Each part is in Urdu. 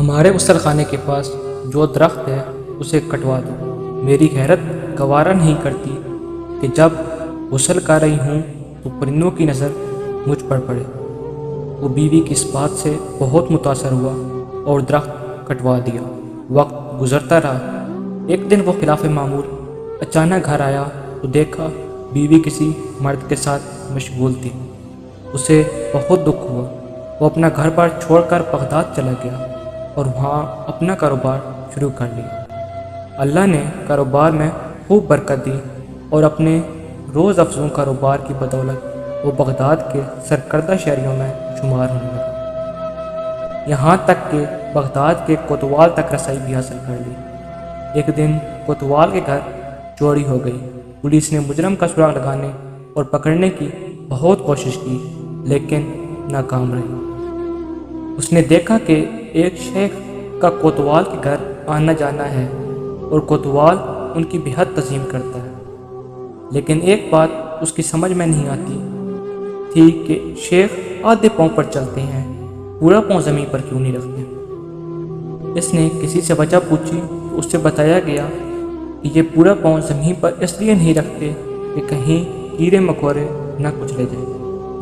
ہمارے غسل خانے کے پاس جو درخت ہے اسے کٹوا دو۔ میری غیرت گوارا نہیں کرتی کہ جب غسل کر رہی ہوں تو پرندوں کی نظر مجھ پر پڑے۔ وہ بیوی کی اس بات سے بہت متاثر ہوا اور درخت کٹوا دیا۔ وقت گزرتا رہا۔ ایک دن وہ خلاف معمول اچانک گھر آیا تو دیکھا بیوی کسی مرد کے ساتھ مشغول تھی۔ اسے بہت دکھ ہوا۔ وہ اپنا گھر بار چھوڑ کر بغداد چلا گیا اور وہاں اپنا کاروبار شروع کر لیا۔ اللہ نے کاروبار میں خوب برکت دی اور اپنے روز افزوں کاروبار کی بدولت وہ بغداد کے سرکردہ شہریوں میں شمار ہونے لگا، یہاں تک کہ بغداد کے کوتوال تک رسائی بھی حاصل کر لی۔ ایک دن کوتوال کے گھر چوری ہو گئی۔ پولیس نے مجرم کا سراغ لگانے اور پکڑنے کی بہت کوشش کی لیکن ناکام رہی۔ اس نے دیکھا کہ ایک شیخ کا کوتوال کے گھر آنا جانا ہے اور کوتوال ان کی بے حد تعظیم کرتا ہے، لیکن ایک بات اس کی سمجھ میں نہیں آتی تھی کہ شیخ آدھے پاؤں پر چلتے ہیں، پورا پاؤں زمین پر کیوں نہیں رکھتے۔ اس نے کسی سے وجہ پوچھی تو اس سے بتایا گیا کہ یہ پورا پاؤں زمین پر اس لیے نہیں رکھتے کہ کہیں کیڑے مکوڑے نہ کچلے جائیں۔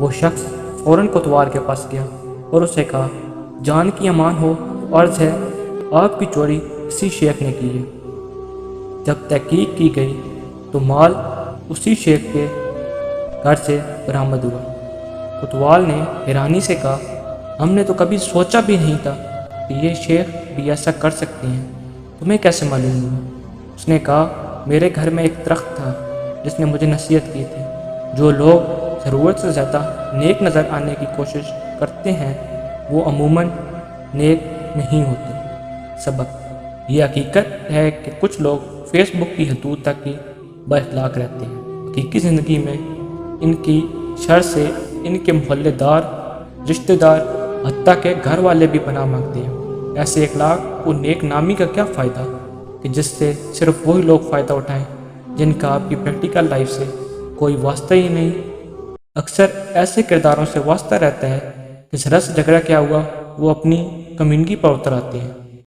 وہ شخص فوراً کوتوال کے پاس گیا اور اسے کہا، جان کی امان ہو، عرض ہے آپ کی چوری اسی شیخ نے کی ہے۔ جب تحقیق کی گئی تو مال اسی شیخ کے گھر سے برآمد ہوا۔ کوتوال نے حیرانی سے کہا، ہم نے تو کبھی سوچا بھی نہیں تھا کہ یہ شیخ بھی ایسا کر سکتے ہیں، تمہیں کیسے معلوم ہوا؟ اس نے کہا، میرے گھر میں ایک درخت تھا جس نے مجھے نصیحت کی تھی، جو لوگ ضرورت سے زیادہ نیک نظر آنے کی کوشش کرتے ہیں وہ عموماً نیک نہیں ہوتے۔ سبق یہ حقیقت ہے کہ کچھ لوگ فیس بک کی حدود تک ہی با اخلاق رہتے ہیں، حقیقی زندگی میں ان کی شر سے ان کے محلے دار، رشتہ دار، حتیٰ کہ گھر والے بھی پناہ مانگتے ہیں۔ ایسے اخلاق کو نیک نامی کا کیا فائدہ کہ جس سے صرف وہی لوگ فائدہ اٹھائیں جن کا آپ کی پریکٹیکل لائف سے کوئی واسطہ ہی نہیں۔ اکثر ایسے کرداروں سے واسطہ رہتا ہے کہ ذرا سے جھگڑا کیا ہوا وہ اپنی کمیونٹی پر اتر آتے ہیں۔